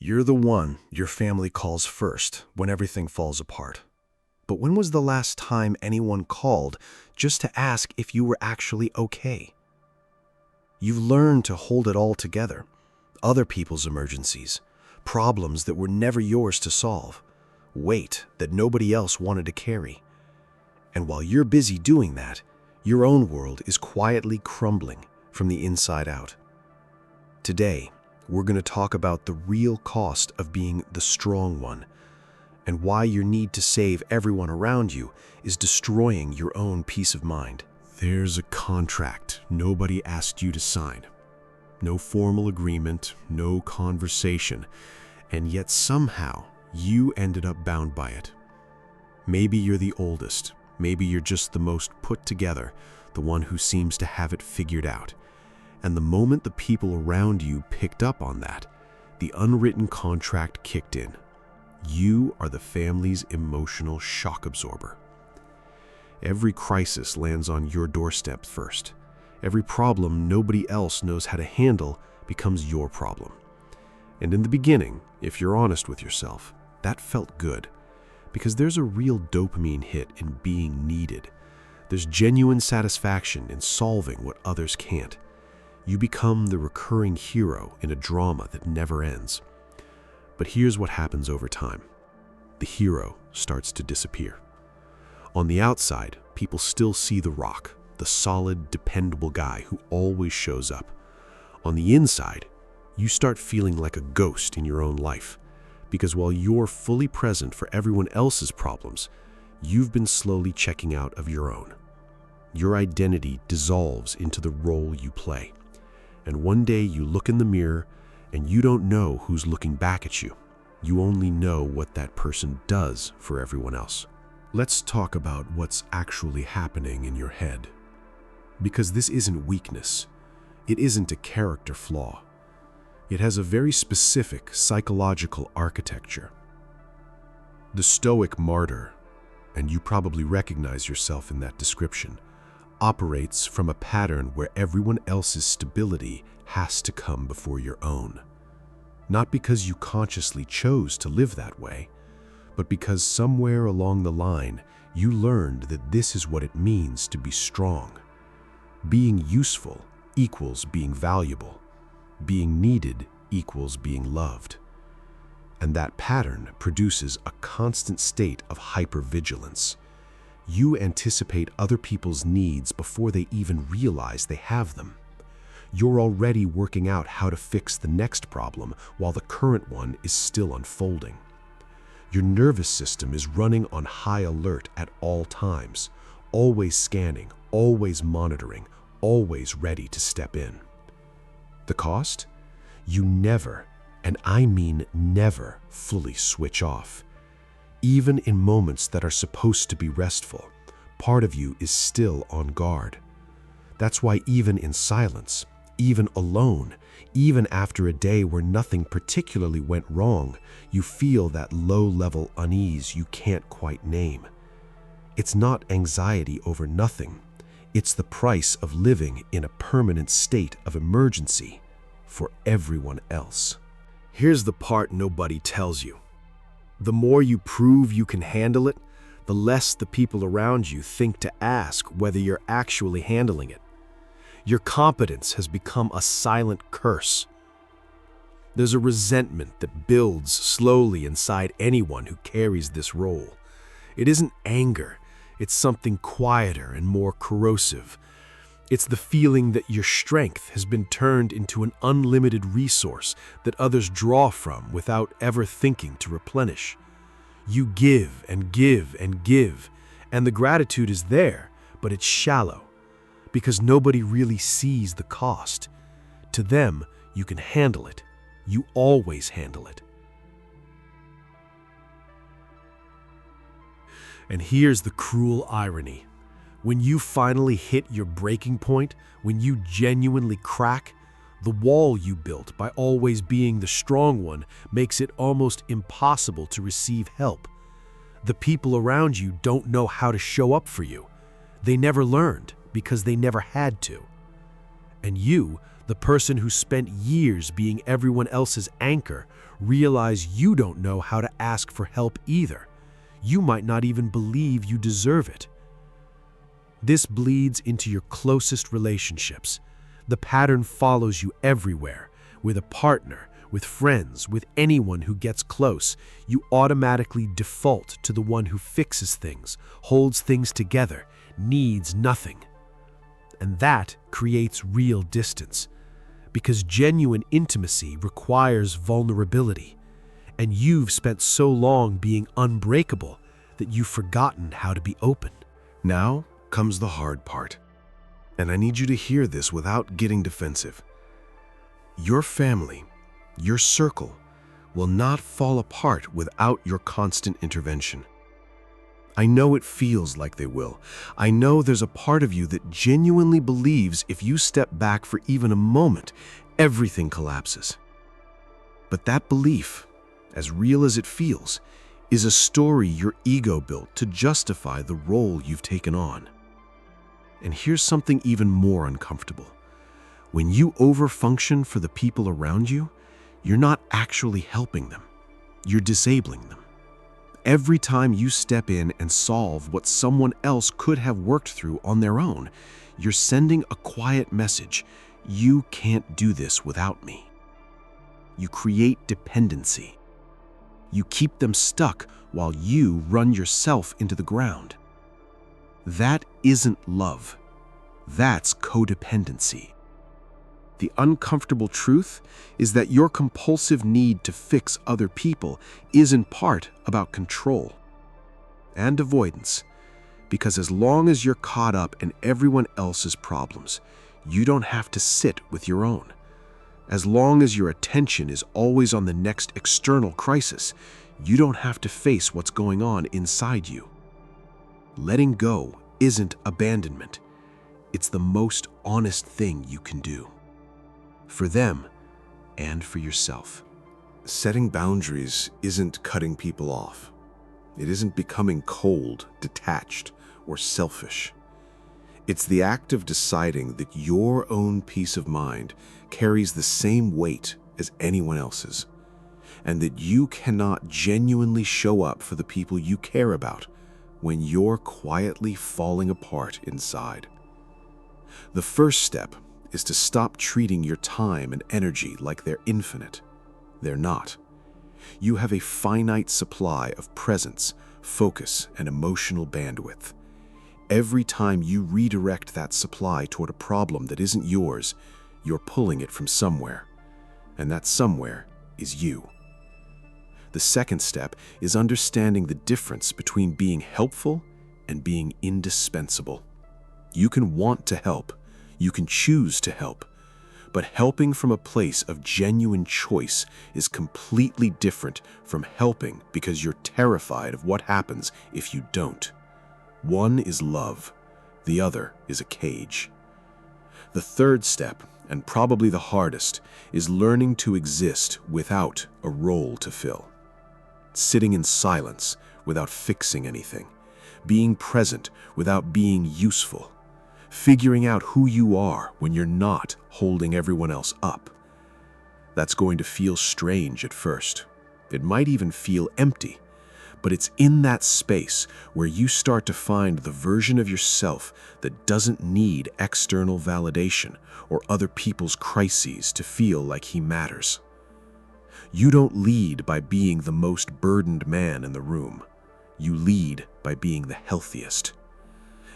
You're the one your family calls first when everything falls apart. But when was the last time anyone called just to ask if you were actually okay? You've learned to hold it all together. Other people's emergencies, problems that were never yours to solve, weight that nobody else wanted to carry. And while you're busy doing that, your own world is quietly crumbling from the inside out. Today, we're going to talk about the real cost of being the strong one and why your need to save everyone around you is destroying your own peace of mind. There's a contract nobody asked you to sign. No formal agreement, no conversation, and yet somehow you ended up bound by it. Maybe you're the oldest, maybe you're just the most put together, the one who seems to have it figured out. And the moment the people around you picked up on that, the unwritten contract kicked in. You are the family's emotional shock absorber. Every crisis lands on your doorstep first. Every problem nobody else knows how to handle becomes your problem. And in the beginning, if you're honest with yourself, that felt good, because there's a real dopamine hit in being needed. There's genuine satisfaction in solving what others can't. You become the recurring hero in a drama that never ends. But here's what happens over time. The hero starts to disappear. On the outside, people still see the rock, the solid, dependable guy who always shows up. On the inside, you start feeling like a ghost in your own life, because while you're fully present for everyone else's problems, you've been slowly checking out of your own. Your identity dissolves into the role you play. And one day you look in the mirror and you don't know who's looking back at you. You only know what that person does for everyone else. Let's talk about what's actually happening in your head. Because this isn't weakness. It isn't a character flaw. It has a very specific psychological architecture. The stoic martyr, and you probably recognize yourself in that description, operates from a pattern where everyone else's stability has to come before your own. Not because you consciously chose to live that way, but because somewhere along the line you learned that this is what it means to be strong. Being useful equals being valuable. Being needed equals being loved. And that pattern produces a constant state of hypervigilance. You anticipate other people's needs before they even realize they have them. You're already working out how to fix the next problem while the current one is still unfolding. Your nervous system is running on high alert at all times, always scanning, always monitoring, always ready to step in. The cost? You never, and I mean never, fully switch off. Even in moments that are supposed to be restful, part of you is still on guard. That's why even in silence, even alone, even after a day where nothing particularly went wrong, you feel that low-level unease you can't quite name. It's not anxiety over nothing. It's the price of living in a permanent state of emergency for everyone else. Here's the part nobody tells you. The more you prove you can handle it, the less the people around you think to ask whether you're actually handling it. Your competence has become a silent curse. There's a resentment that builds slowly inside anyone who carries this role. It isn't anger, it's something quieter and more corrosive. It's the feeling that your strength has been turned into an unlimited resource that others draw from without ever thinking to replenish. You give and give and give, and the gratitude is there, but it's shallow, because nobody really sees the cost. To them, you can handle it. You always handle it. And here's the cruel irony. When you finally hit your breaking point, when you genuinely crack, the wall you built by always being the strong one makes it almost impossible to receive help. The people around you don't know how to show up for you. They never learned because they never had to. And you, The person who spent years being everyone else's anchor realize you don't know how to ask for help either. You might not even believe you deserve it. This bleeds into your closest relationships. The pattern follows you everywhere. With a partner, with friends, with anyone who gets close, you automatically default to the one who fixes things, holds things together, needs nothing. And that creates real distance, because genuine intimacy requires vulnerability, and you've spent so long being unbreakable that you've forgotten how to be open. Now comes the hard part, and I need you to hear this without getting defensive. Your family, your circle, will not fall apart without your constant intervention. I know it feels like they will. I know there's a part of you that genuinely believes if you step back for even a moment, everything collapses. But that belief, as real as it feels, is a story your ego built to justify the role you've taken on. And here's something even more uncomfortable. When you overfunction for the people around you, you're not actually helping them. You're disabling them. Every time you step in and solve what someone else could have worked through on their own, you're sending a quiet message. You can't do this without me. You create dependency. You keep them stuck while you run yourself into the ground. That isn't love. That's codependency. The uncomfortable truth is that your compulsive need to fix other people is in part about control and avoidance, because as long as you're caught up in everyone else's problems, you don't have to sit with your own. As long as your attention is always on the next external crisis, you don't have to face what's going on inside you. Letting go isn't abandonment. It's the most honest thing you can do. For them and for yourself. Setting boundaries isn't cutting people off. It isn't becoming cold, detached, or selfish. It's the act of deciding that your own peace of mind carries the same weight as anyone else's, and that you cannot genuinely show up for the people you care about when you're quietly falling apart inside. The first step is to stop treating your time and energy like they're infinite. They're not. You have a finite supply of presence, focus, and emotional bandwidth. Every time you redirect that supply toward a problem that isn't yours, you're pulling it from somewhere, and that somewhere is you. The second step is understanding the difference between being helpful and being indispensable. You can want to help, you can choose to help, but helping from a place of genuine choice is completely different from helping because you're terrified of what happens if you don't. One is love, the other is a cage. The third step, and probably the hardest, is learning to exist without a role to fill. Sitting in silence without fixing anything, being present without being useful, figuring out who you are when you're not holding everyone else up. That's going to feel strange at first. It might even feel empty, but it's in that space where you start to find the version of yourself that doesn't need external validation or other people's crises to feel like he matters. You don't lead by being the most burdened man in the room. You lead by being the healthiest.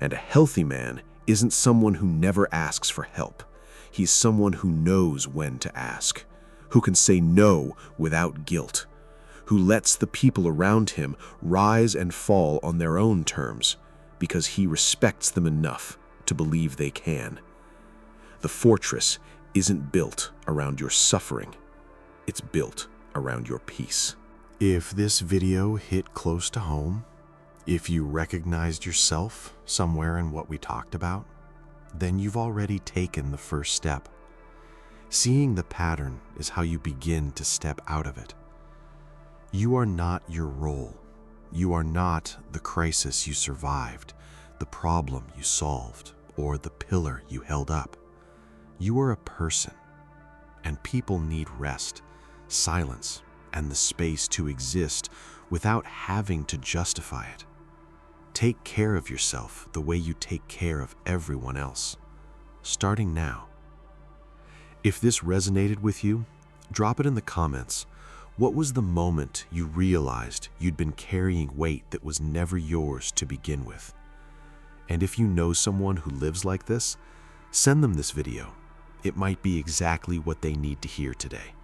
And a healthy man isn't someone who never asks for help. He's someone who knows when to ask, who can say no without guilt, who lets the people around him rise and fall on their own terms because he respects them enough to believe they can. The fortress isn't built around your suffering. It's built around your peace. If this video hit close to home, if you recognized yourself somewhere in what we talked about, then you've already taken the first step. Seeing the pattern is how you begin to step out of it. You are not your role. You are not the crisis you survived, the problem you solved, or the pillar you held up. You are a person, and people need rest, silence, and the space to exist without having to justify it. Take care of yourself the way you take care of everyone else, starting now. If this resonated with you, drop it in the comments. What was the moment you realized you'd been carrying weight that was never yours to begin with? And if you know someone who lives like this, send them this video. It might be exactly what they need to hear today.